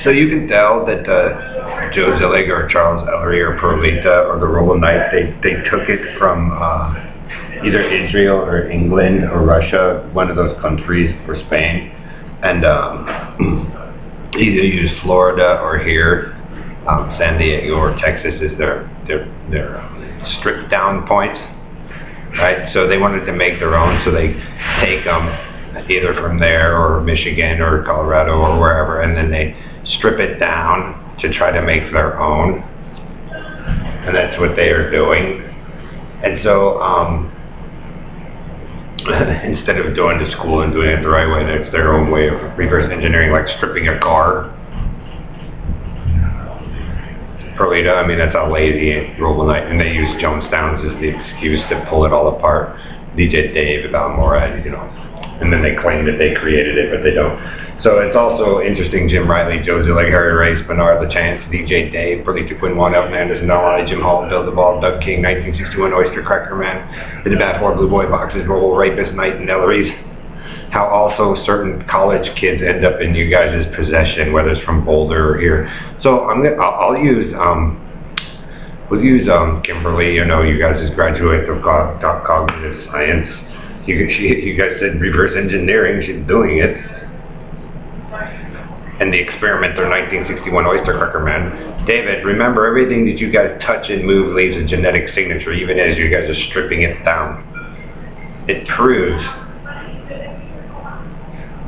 So you can tell that Joe Zillig or Charles Ellery or Perlita or the Robo Knight, they took it from either Israel or England or Russia, one of those countries, or Spain, and either use Florida or here, San Diego or Texas is their stripped down points, right? So they wanted to make their own, so they take them either from there or Michigan or Colorado or wherever, and then they strip it down to try to make their own, and that's what they are doing. And so instead of going to school and doing it the right way, that's their own way of reverse engineering, like stripping a car. Perlita, I mean, that's how lazy Robo Knight, and they use Jonestown as the excuse to pull it all apart. DJ Dave, Valmora, you know, and then they claim that they created it, but they don't. So it's also interesting, Jim Riley, Joe Zillig, Harry Race, Bernard LaChance, DJ Dave, Perlita Quinn, Juan Elton Anderson, Nolani, Jim Hall, Bill DeVaul, Doug King, 1961, Oyster Cracker Man, The Bat-4, Blue Boy Boxes, Robo Rapist, Knight, and Ellery's. How also certain college kids end up in you guys' possession, whether it's from Boulder or here. So I'll use we'll use Kimberly. You know, you guys is graduate of cognitive science. You guys said reverse engineering. She's doing it. And the experimenter, 1961 Oyster Cracker Man. David, remember, everything that you guys touch and move leaves a genetic signature, even as you guys are stripping it down. It proves,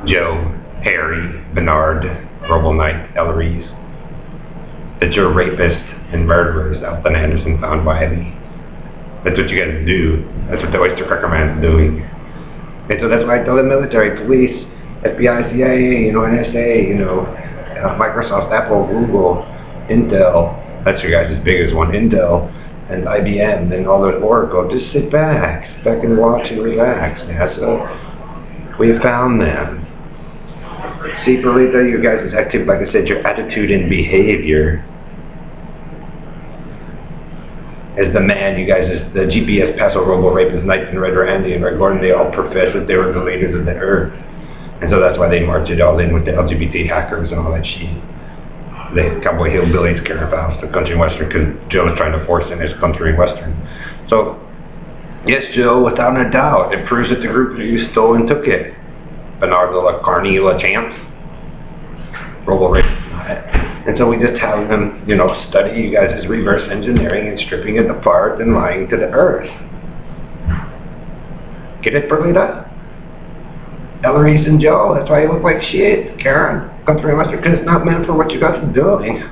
Joe, Harry, Bernard, Robo Knight, Ellery's, that you're rapists and murderers, Elton Anderson found Wiley. That's what you guys do. That's what the Oyster Cracker Man's doing. And so that's why I tell the military, police, FBI, CIA, you know, NSA, you know, Microsoft, Apple, Google, Intel, that's your guys' biggest one, Intel, and IBM, and all those Oracle, just sit back and watch and relax, NASA. We have found them. See, Perlita, you guys is active, like I said, your attitude and behavior. As the man, you guys, is the GPS, Paso Robo, Rapist, Knight, and Red Randy, and Red Gordon, they all profess that they were the leaders of the earth. And so that's why they marched it all in with the LGBT hackers and all that shit. The cowboy hillbillies, Karen Faust, the country western, because Joe was trying to force in his country western. So, yes, Joe, without a doubt, it proves that the group of you stole and took it. Bernard Carney LaChance, Robo Rapist. And so we just have them, you know, study you guys as reverse engineering and stripping it apart and lying to the earth. Get it, Perlita? Ellery's and Joe, that's why you look like shit. Karen, country western, because it's not meant for what you guys are doing.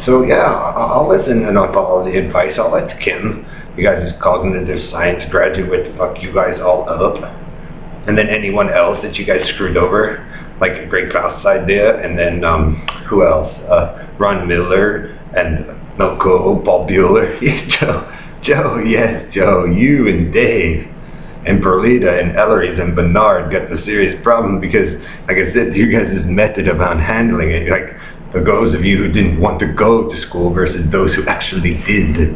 So yeah, I'll listen and I'll follow the advice. I'll let Kim, you guys is cognitive science graduate, fuck you guys all up. And then anyone else that you guys screwed over, like Greg Faust's idea, and then who else? Ron Miller and Milko, Paul Bueller. Joe, yes, Joe, you and Dave and Perlita and Ellery's and Bernard got the serious problem because, like I said, you guys' method about handling it, like for those of you who didn't want to go to school versus those who actually did.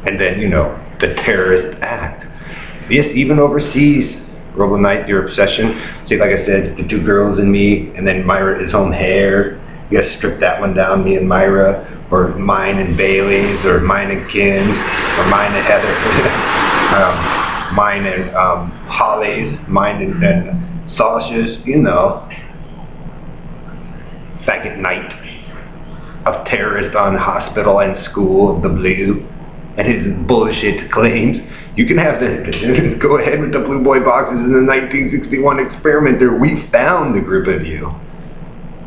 And then, you know, the terrorist act. Yes, even overseas. Robo Knight, your obsession. See, like I said, the two girls and me, and then Myra is home hair. You guys strip that one down, me and Myra, or mine and Bailey's, or mine and Kim's, or mine and Heather, mine and Holly's, mine and Sasha's, you know. Second night of terrorist on hospital and school of the blue, and his bullshit claims. You can have the, go ahead with the Blue Boy boxes in the 1961 experimenter. We found a group of you.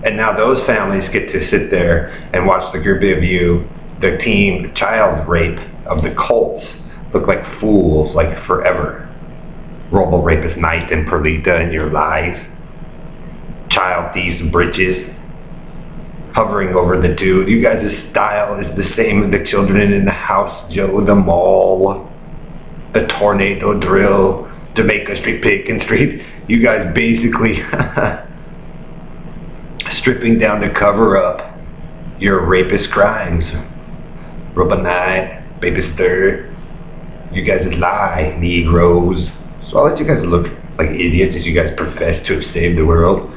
And now those families get to sit there and watch the group of you, the team child rape of the cults, look like fools, like forever. Robo Rapist Knight and Perlita and your lies. Child thieves britches. Hovering over the dude. You guys' style is the same as the children in the house, Joe, the mall, the tornado drill, Jamaica Street, Bacon Street. You guys basically stripping down to cover up your rapist crimes. Robo Knight, Babyster, you guys lie, Negroes. So I'll let you guys look like idiots as you guys profess to have saved the world.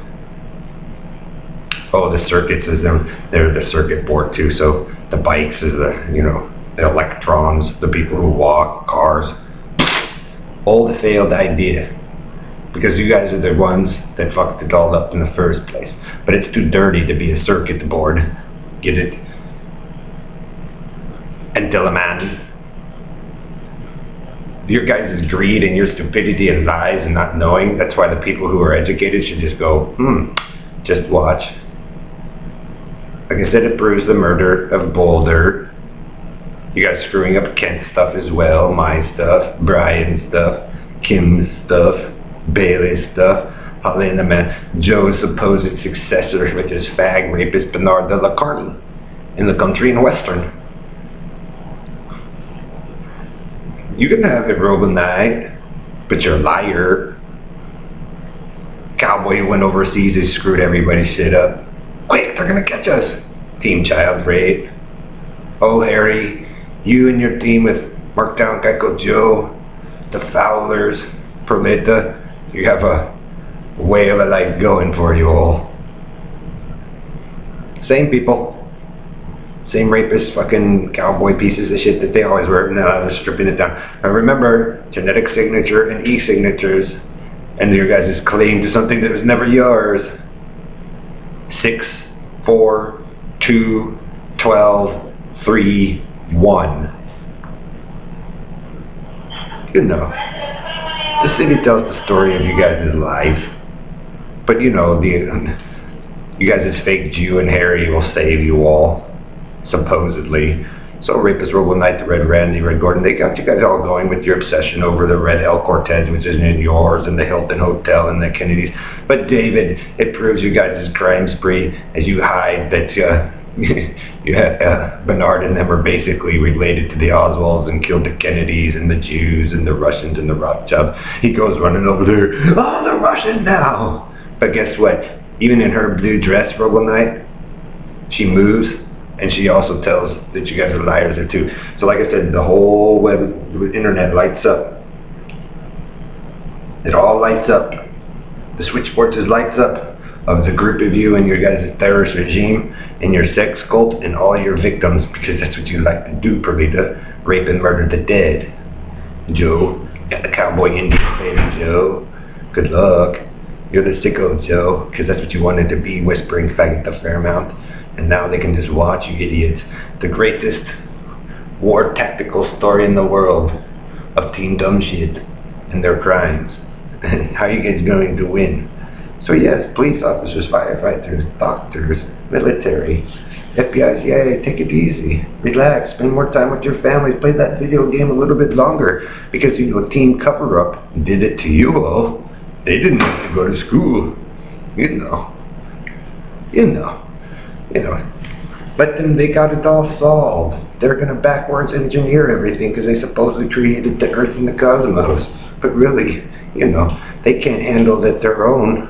Oh, the circuits is them. They're the circuit board too. So the bikes is the, you know, the electrons, the people who walk, cars. Old failed idea. Because you guys are the ones that fucked it all up in the first place. But it's too dirty to be a circuit board. Get it? And Dillamandi. Your guys' greed and your stupidity and lies and not knowing, that's why the people who are educated should just go, just watch. Like I said, it proves the murder of Boulder. You guys screwing up Kent's stuff as well, my stuff, Brian's stuff, Kim's stuff, Bailey's stuff, Holly and the man, Joe's supposed successor with his fag rapist Bernard de la Carne in the country and western. You can have it, Robinite, but you're a liar. Cowboy who went overseas who screwed everybody's shit up. Quick, they're gonna catch us. Team child rape. Oh, Harry, you and your team with Markdown Gecko Joe, the Fowlers, Perlita, you have a way of a life going for you all. Same people. Same rapist fucking cowboy pieces of shit that they always were, and now they're stripping it down. Now remember, genetic signature and e-signatures, and your guys' claim to something that was never yours. 6, 4, 2, 12, 3, 1. You know, the city tells the story of you guys' lives, but you know, you guys' fake Jew and Harry will save you all. Supposedly. So Rapist Robo Knight, the Red Randy, Red Gordon, they got you guys all going with your obsession over the Red El Cortez, which isn't yours, and the Hilton Hotel and the Kennedys. But David, it proves you guys' crime spree as you hide that Bernard and them are basically related to the Oswalds and killed the Kennedys and the Jews and the Russians and the Rothschilds. He goes running over there, oh, the Russians now! But guess what? Even in her blue dress, Robo Knight, she moves. And she also tells that you guys are liars there too. So like I said, the whole internet lights up. It all lights up. The switchboard just lights up of the group of you and your guys' terrorist regime and your sex cult and all your victims, because that's what you like to do, Perlita. Rape and murder the dead. Joe, got the cowboy Indian baby, Joe. Good luck. You're the sicko, Joe, because that's what you wanted to be, whispering faggot the Fairmount. And now they can just watch you idiots. The greatest war tactical story in the world of Team Dumb Shit and their crimes. How are you guys going to win? So yes, police officers, firefighters, doctors, military, FBI, CIA, take it easy. Relax, spend more time with your families, play that video game a little bit longer. Because you know, Team Cover-Up did it to you all. They didn't have to go to school. You know. But then they got it all solved. They're going to backwards engineer everything because they supposedly created the Earth and the cosmos. But really, you know, they can't handle that their own.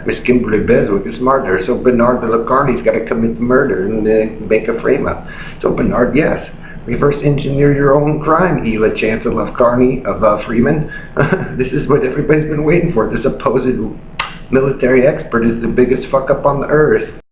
Miss Kimberly Beswick is smarter, so Bernard de la Carne's got to commit murder and make a frame-up. So Bernard, yes, reverse engineer your own crime, Ela Chancellor of Carney, of Freeman. This is what everybody's been waiting for. The supposed military expert is the biggest fuck-up on the earth.